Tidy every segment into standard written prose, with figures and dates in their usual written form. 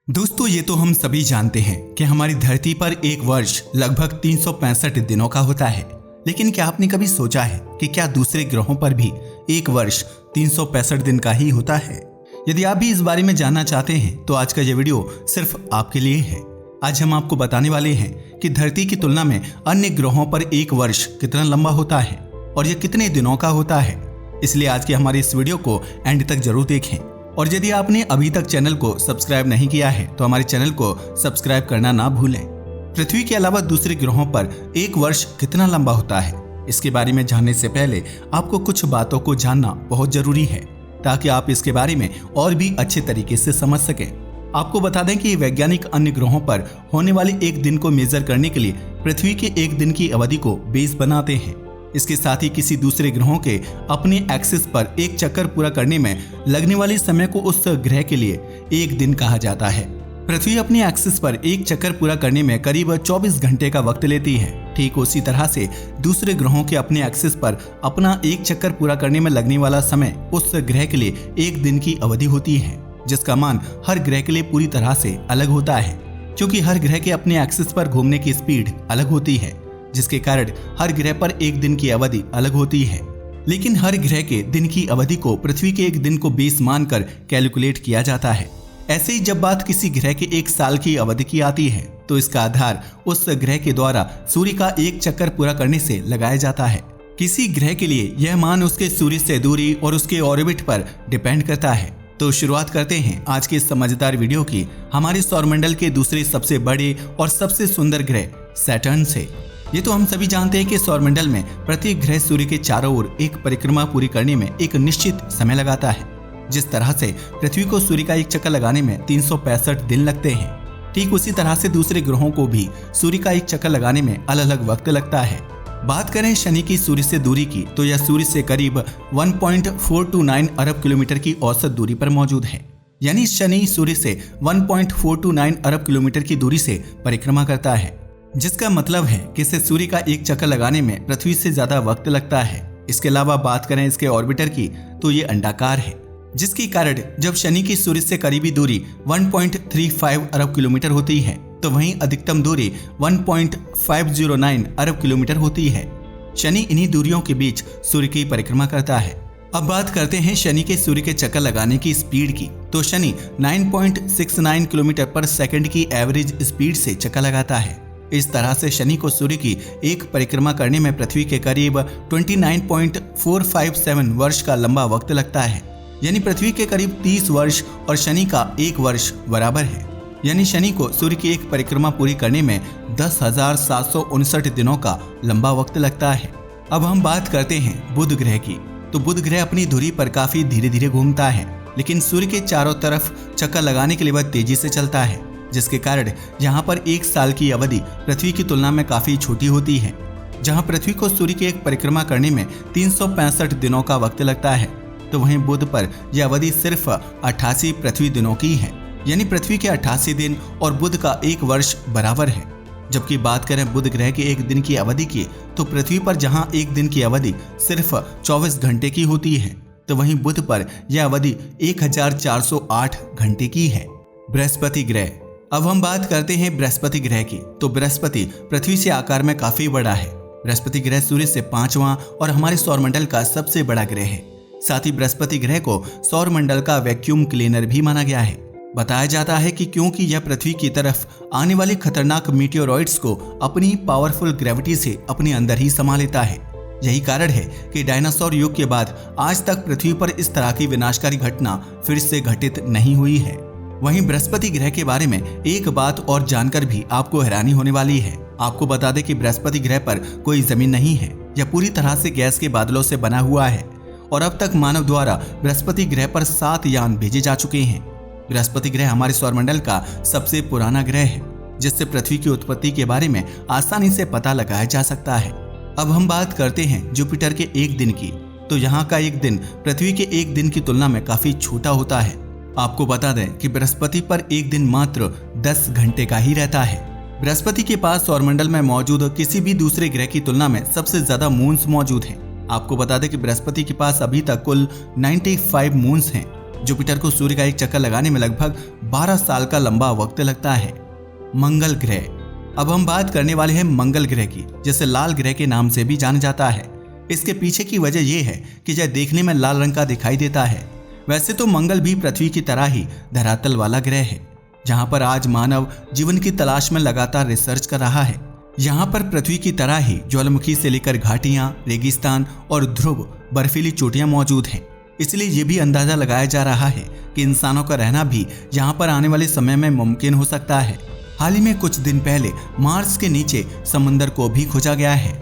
दोस्तों, ये तो हम सभी जानते हैं कि हमारी धरती पर एक वर्ष लगभग 365 दिनों का होता है। लेकिन क्या आपने कभी सोचा है कि क्या दूसरे ग्रहों पर भी एक वर्ष 365 दिन का ही होता है? यदि आप भी इस बारे में जानना चाहते हैं तो आज का ये वीडियो सिर्फ आपके लिए है। आज हम आपको बताने वाले हैं कि धरती की तुलना में अन्य ग्रहों पर एक वर्ष कितना लंबा होता है और यह कितने दिनों का होता है। इसलिए आज के हमारे इस वीडियो को एंड तक जरूर देखें। और यदि आपने अभी तक चैनल को सब्सक्राइब नहीं किया है तो हमारे चैनल को सब्सक्राइब करना ना भूलें। पृथ्वी के अलावा दूसरे ग्रहों पर एक वर्ष कितना लंबा होता है, इसके बारे में जानने से पहले आपको कुछ बातों को जानना बहुत जरूरी है ताकि आप इसके बारे में और भी अच्छे तरीके से समझ सकें। आपको बता दें कि वैज्ञानिक अन्य ग्रहों पर होने वाले एक दिन को मेजर करने के लिए पृथ्वी के एक दिन की अवधि को बेस बनाते हैं। इसके साथ ही किसी दूसरे ग्रहों के अपने एक्सिस पर एक चक्कर पूरा करने में लगने वाले समय को उस ग्रह के लिए एक दिन कहा जाता है। पृथ्वी अपने एक्सिस पर एक चक्कर पूरा करने में करीब 24 घंटे का वक्त लेती है। ठीक उसी तरह से दूसरे ग्रहों के अपने एक्सिस पर अपना एक चक्कर पूरा करने में लगने वाला समय उस ग्रह के लिए एक दिन की अवधि होती है, जिसका मान हर ग्रह के लिए पूरी तरह से अलग होता है, क्योंकि हर ग्रह के अपने एक्सिस पर घूमने की स्पीड अलग होती है, जिसके कारण हर ग्रह पर एक दिन की अवधि अलग होती है। लेकिन हर ग्रह के दिन की अवधि को पृथ्वी के एक दिन को बेस मानकर कैलकुलेट किया जाता है। ऐसे ही जब बात किसी ग्रह के एक साल की अवधि की आती है तो इसका आधार उस ग्रह के द्वारा सूर्य का एक चक्कर पूरा करने से लगाया जाता है। किसी ग्रह के लिए यह मान उसके सूर्य से दूरी और उसके ऑर्बिट पर डिपेंड करता है। तो शुरुआत करते हैं आज के समझदार वीडियो की हमारे सौरमंडल के दूसरे सबसे बड़े और सबसे सुंदर ग्रह सैटर्न से। ये तो हम सभी जानते हैं कि सौरमंडल में प्रत्येक ग्रह सूर्य के चारों ओर एक परिक्रमा पूरी करने में एक निश्चित समय लगाता है। जिस तरह से पृथ्वी को सूर्य का एक चक्कर लगाने में 365 दिन लगते हैं, ठीक उसी तरह से दूसरे ग्रहों को भी सूर्य का एक चक्कर लगाने में अलग अलग वक्त लगता है। बात करें शनि की सूर्य से दूरी की तो यह सूर्य से करीब 1.429 अरब किलोमीटर की औसत दूरी पर मौजूद है। यानी शनि सूर्य से 1.429 अरब किलोमीटर की दूरी से परिक्रमा करता है, जिसका मतलब है कि इसे सूर्य का एक चक्कर लगाने में पृथ्वी से ज्यादा वक्त लगता है। इसके अलावा बात करें इसके ऑर्बिटर की तो ये अंडाकार है, जिसके कारण जब शनि की सूर्य से करीबी दूरी 1.35 अरब किलोमीटर होती है तो वहीं अधिकतम दूरी 1.509 अरब किलोमीटर होती है। शनि इन्हीं दूरियों के बीच सूर्य की परिक्रमा करता है। अब बात करते हैं शनि के सूर्य के चक्कर लगाने की स्पीड की। तो शनि 9.69 किलोमीटर पर सेकंड की एवरेज स्पीड से चक्कर लगाता है। इस तरह से शनि को सूर्य की एक परिक्रमा करने में पृथ्वी के करीब 29.457 वर्ष का लंबा वक्त लगता है। यानी पृथ्वी के करीब 30 वर्ष और शनि का एक वर्ष बराबर है। यानी शनि को सूर्य की एक परिक्रमा पूरी करने में 10,759 दिनों का लंबा वक्त लगता है। अब हम बात करते हैं बुध ग्रह की। तो बुध ग्रह अपनी धुरी पर काफी धीरे धीरे घूमता है, लेकिन सूर्य के चारों तरफ चक्कर लगाने के लिए वह तेजी से चलता है, जिसके कारण यहाँ पर एक साल की अवधि पृथ्वी की तुलना में काफी छोटी होती है। जहाँ पृथ्वी को सूर्य की एक परिक्रमा करने में 365 दिनों का वक्त लगता है, तो वहीं बुध पर यह अवधि सिर्फ 88 पृथ्वी दिनों की है। यानी पृथ्वी के 88 दिन और बुध का एक वर्ष बराबर है। जबकि बात करें बुध ग्रह के एक दिन की अवधि की तो पृथ्वी पर जहाँ एक दिन की अवधि सिर्फ 24 घंटे की होती है, तो वहीं बुध पर यह अवधि 1408 घंटे की है। बृहस्पति ग्रह। अब हम बात करते हैं बृहस्पति ग्रह की। तो बृहस्पति पृथ्वी से आकार में काफी बड़ा है। बृहस्पति ग्रह सूर्य से 5वां और हमारे सौरमंडल का सबसे बड़ा ग्रह है। साथ ही बृहस्पति ग्रह को सौरमंडल का वैक्यूम क्लीनर भी माना गया है। बताया जाता है कि क्योंकि यह पृथ्वी की तरफ आने वाले खतरनाक मीटियोरॉइड्स को अपनी पावरफुल ग्रेविटी से अपने अंदर ही समा लेता है। यही कारण है कि डायनासोर युग के बाद आज तक पृथ्वी पर इस तरह की विनाशकारी घटना फिर से घटित नहीं हुई है। वहीं बृहस्पति ग्रह के बारे में एक बात और जानकर भी आपको हैरानी होने वाली है। आपको बता दें कि बृहस्पति ग्रह पर कोई जमीन नहीं है। यह पूरी तरह से गैस के बादलों से बना हुआ है और अब तक मानव द्वारा बृहस्पति ग्रह पर 7 यान भेजे जा चुके हैं। बृहस्पति ग्रह हमारे सौरमंडल का सबसे पुराना ग्रह है, जिससे पृथ्वी की उत्पत्ति के बारे में आसानी से पता लगाया जा सकता है। अब हम बात करते हैं जुपिटर के एक दिन की। तो यहाँ का एक दिन पृथ्वी के एक दिन की तुलना में काफी छोटा होता है। आपको बता दें कि बृहस्पति पर एक दिन मात्र 10 घंटे का ही रहता है। बृहस्पति के पास सौरमंडल में मौजूद किसी भी दूसरे ग्रह की तुलना में सबसे ज्यादा मून्स मौजूद हैं। आपको बता दें कि बृहस्पति के पास अभी तक कुल 95 मून्स हैं। जुपिटर को सूर्य का एक चक्कर लगाने में लगभग 12 साल का लंबा वक्त लगता है। मंगल ग्रह। अब हम बात करने वाले हैं मंगल ग्रह की, जिसे लाल ग्रह के नाम से भी जाना जाता है। इसके पीछे की वजह यह है कि यह देखने में लाल रंग का दिखाई देता है। वैसे तो मंगल भी पृथ्वी की तरह ही धरातल वाला ग्रह है, जहां पर आज मानव जीवन की तलाश में लगातार रिसर्च कर रहा है। यहाँ पर पृथ्वी की तरह ही ज्वालामुखी से लेकर घाटियां, रेगिस्तान और ध्रुव बर्फीली चोटियां मौजूद हैं। इसलिए ये भी अंदाजा लगाया जा रहा है कि इंसानों का रहना भी यहाँ पर आने वाले समय में मुमकिन हो सकता है। हाल ही में कुछ दिन पहले मार्स के नीचे समुद्र को भी खोजा गया है।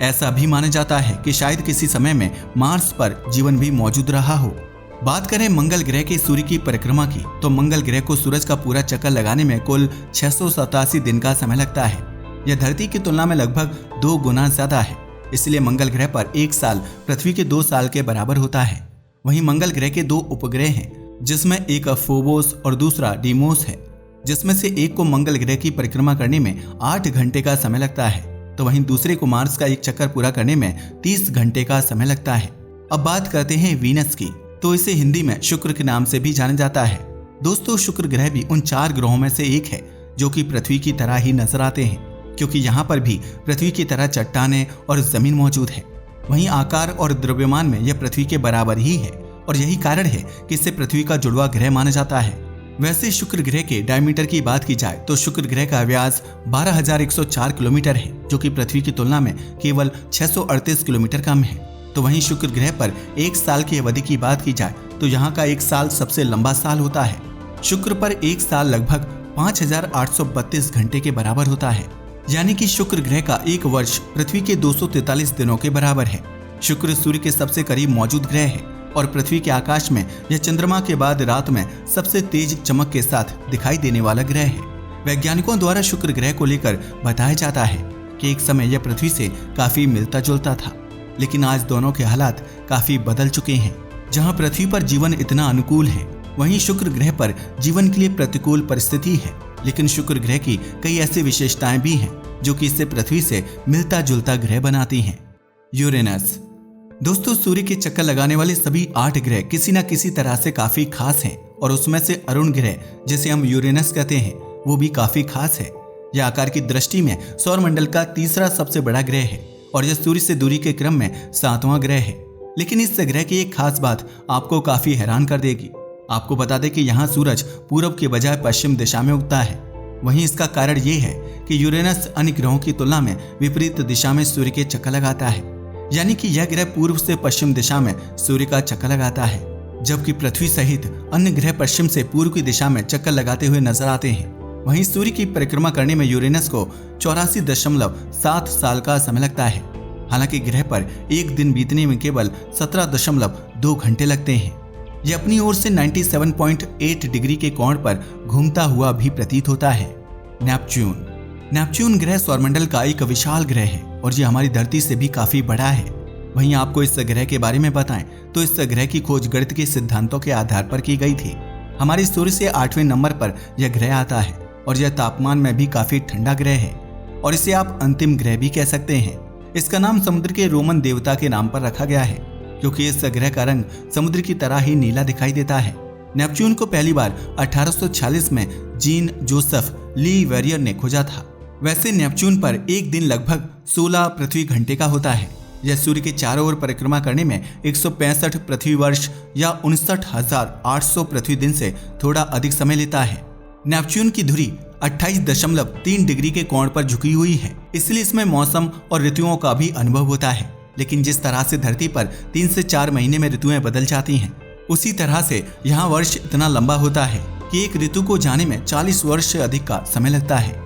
ऐसा भी माना जाता है कि शायद किसी समय में मार्स पर जीवन भी मौजूद रहा हो। बात करें मंगल ग्रह के सूर्य की परिक्रमा की, तो मंगल ग्रह को सूरज का पूरा चक्कर लगाने में कुल 687 दिन का समय लगता है। यह धरती की तुलना में लगभग 2 गुना ज्यादा है। इसलिए मंगल ग्रह पर एक साल पृथ्वी के 2 साल के बराबर होता है। वहीं मंगल ग्रह के 2 उपग्रह हैं, जिसमें एक फोबोस और दूसरा डीमोस है, जिसमें से एक को मंगल ग्रह की परिक्रमा करने में 8 घंटे का समय लगता है, तो वहीं दूसरे को मार्स का एक चक्कर पूरा करने में 30 घंटे का समय लगता है। अब बात करते हैं वीनस की, तो इसे हिंदी में शुक्र के नाम से भी जाना जाता है। दोस्तों, शुक्र ग्रह भी उन 4 ग्रहों में से एक है जो कि पृथ्वी की तरह ही नजर आते हैं, क्योंकि यहाँ पर भी पृथ्वी की तरह चट्टानें और जमीन मौजूद है। वहीं आकार और द्रव्यमान में यह पृथ्वी के बराबर ही है, और यही कारण है कि इसे पृथ्वी का जुड़वा ग्रह माना जाता है। वैसे शुक्र ग्रह के डायमीटर की बात की जाए तो शुक्र ग्रह का व्यास 12,104 किलोमीटर है, जो कि पृथ्वी की तुलना में केवल 638 किलोमीटर कम है। तो वहीं शुक्र ग्रह पर एक साल की अवधि की बात की जाए तो यहाँ का एक साल सबसे लंबा साल होता है। शुक्र पर एक साल लगभग 5,832 घंटे के बराबर होता है, यानी कि शुक्र ग्रह का एक वर्ष पृथ्वी के 243 दिनों के बराबर है। शुक्र सूर्य के सबसे करीब मौजूद ग्रह है और पृथ्वी के आकाश में यह चंद्रमा के बाद रात में सबसे तेज चमक के साथ दिखाई देने वाला ग्रह है। वैज्ञानिकों द्वारा शुक्र ग्रह को लेकर बताया जाता है कि एक समय यह पृथ्वी से काफी मिलता जुलता था, लेकिन आज दोनों के हालात काफी बदल चुके हैं। जहां पृथ्वी पर जीवन इतना अनुकूल है, वहीं शुक्र ग्रह पर जीवन के लिए प्रतिकूल परिस्थिति है। लेकिन शुक्र ग्रह की कई ऐसी विशेषताएं भी हैं जो कि इसे पृथ्वी से मिलता जुलता ग्रह बनाती हैं। यूरेनस। दोस्तों, सूर्य के चक्कर लगाने वाले सभी 8 ग्रह किसी न किसी तरह से काफी खास हैं, और उसमें से अरुण ग्रह, जिसे हम यूरेनस कहते हैं, वो भी काफी खास है। यह आकार की दृष्टि में सौरमंडल का तीसरा सबसे बड़ा ग्रह है और यह सूर्य से दूरी के क्रम में 7वां ग्रह है। लेकिन इस ग्रह की एक खास बात आपको काफी हैरान कर देगी। आपको बता दें कि यहाँ सूरज पूरब के बजाय पश्चिम दिशा में उगता है। वहीं इसका कारण ये है कि यूरेनस अन्य ग्रहों की तुलना में विपरीत दिशा में सूर्य के चक्कर लगाता है, यानी कि यह ग्रह पूर्व से पश्चिम दिशा में सूर्य का चक्कर लगाता है, जबकि पृथ्वी सहित अन्य ग्रह पश्चिम से पूर्व की दिशा में चक्कर लगाते हुए नजर आते हैं। वहीं सूर्य की परिक्रमा करने में यूरेनस को 84.7 साल का समय लगता है। हालांकि ग्रह पर एक दिन बीतने में केवल 17.2 घंटे लगते हैं। यह अपनी ओर से 97.8 डिग्री के कोण पर घूमता हुआ भी प्रतीत होता है। नेपच्यून ग्रह सौरमंडल का एक विशाल ग्रह है और यह हमारी धरती से भी काफी बड़ा है। वहीं आपको इस ग्रह के बारे में बताएं तो इस ग्रह की खोज गणित के सिद्धांतों के आधार पर की गई थी। हमारे सूर्य से 8वें नंबर पर यह ग्रह आता है और यह तापमान में भी काफी ठंडा ग्रह है और इसे आप अंतिम ग्रह भी कह सकते हैं। इसका नाम समुद्र के रोमन देवता के नाम पर रखा गया है, क्योंकि इस ग्रह का रंग समुद्र की तरह ही नीला दिखाई देता है। नेपच्यून को पहली बार 1846 में जीन जोसेफ ली वेरियर ने खोजा था। वैसे नेपच्यून पर एक दिन लगभग 16 पृथ्वी घंटे का होता है। यह सूर्य के चारों ओर परिक्रमा करने में 165 पृथ्वी वर्ष या 59,800 पृथ्वी दिन से थोड़ा अधिक समय लेता है। नेपच्यून की धुरी 28.3 डिग्री के कोण पर झुकी हुई है, इसलिए इसमें मौसम और ऋतुओं का भी अनुभव होता है। लेकिन जिस तरह से धरती पर 3 से 4 महीने में ऋतुएं बदल जाती हैं, उसी तरह से यहाँ वर्ष इतना लंबा होता है कि एक ऋतु को जाने में 40 वर्ष से अधिक का समय लगता है।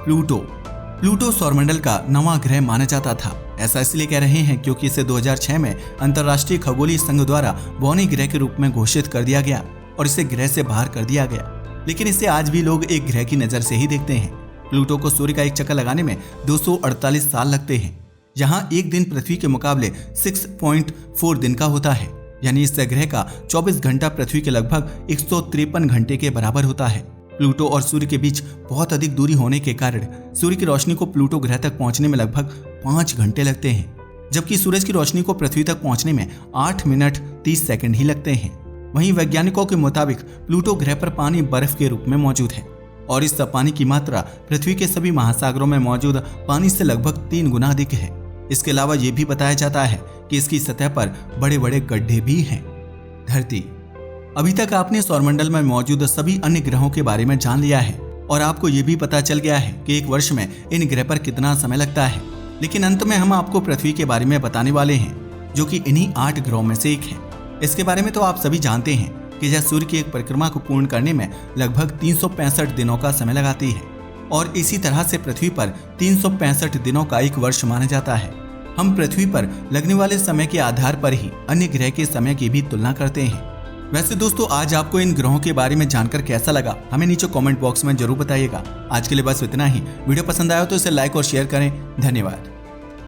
प्लूटो सौरमंडल का 9वां ग्रह माना जाता था। ऐसा इसलिए कह रहे हैं क्योंकि इसे 2006 में अंतर्राष्ट्रीय खगोलीय संघ द्वारा बौने ग्रह के रूप में घोषित कर दिया गया और इसे ग्रह से बाहर कर दिया गया। लेकिन इसे आज भी लोग एक ग्रह की नजर से ही देखते हैं। प्लूटो को सूर्य का एक चक्कर लगाने में 248 साल लगते हैं। यहाँ एक दिन पृथ्वी के मुकाबले 6.4 दिन का होता है, यानी इस ग्रह का 24 घंटा पृथ्वी के लगभग 153 घंटे के बराबर होता है। प्लूटो और सूर्य के बीच बहुत अधिक दूरी होने के कारण सूर्य की रोशनी को प्लूटो ग्रह तक पहुंचने में लगभग 5 घंटे लगते हैं, जबकि सूरज की रोशनी को पृथ्वी तक पहुंचने में 8 मिनट 30 सेकंड ही लगते हैं। वहीं वैज्ञानिकों के मुताबिक प्लूटो ग्रह पर पानी बर्फ के रूप में मौजूद है और इस पानी की मात्रा पृथ्वी के सभी महासागरों में मौजूद पानी से लगभग 3 गुना अधिक है। इसके अलावा ये भी बताया जाता है कि इसकी सतह पर बड़े बड़े गड्ढे भी हैं। धरती। अभी तक आपने सौरमंडल में मौजूद सभी अन्य ग्रहों के बारे में जान लिया है और आपको ये भी पता चल गया है कि एक वर्ष में इन ग्रह पर कितना समय लगता है। लेकिन अंत में हम आपको पृथ्वी के बारे में बताने वाले हैं, जो कि इन्हीं 8 ग्रहों में से एक है। इसके बारे में तो आप सभी जानते हैं कि यह सूर्य की एक परिक्रमा को पूर्ण करने में लगभग 365 दिनों का समय लगाती है और इसी तरह से पृथ्वी पर 365 दिनों का एक वर्ष माना जाता है। हम पृथ्वी पर लगने वाले समय के आधार पर ही अन्य ग्रह के समय की भी तुलना करते हैं। वैसे दोस्तों, आज आपको इन ग्रहों के बारे में जानकर कैसा लगा हमें नीचे कमेंट बॉक्स में जरूर बताइएगा। आज के लिए बस इतना ही। वीडियो पसंद आया तो इसे लाइक और शेयर करें। धन्यवाद।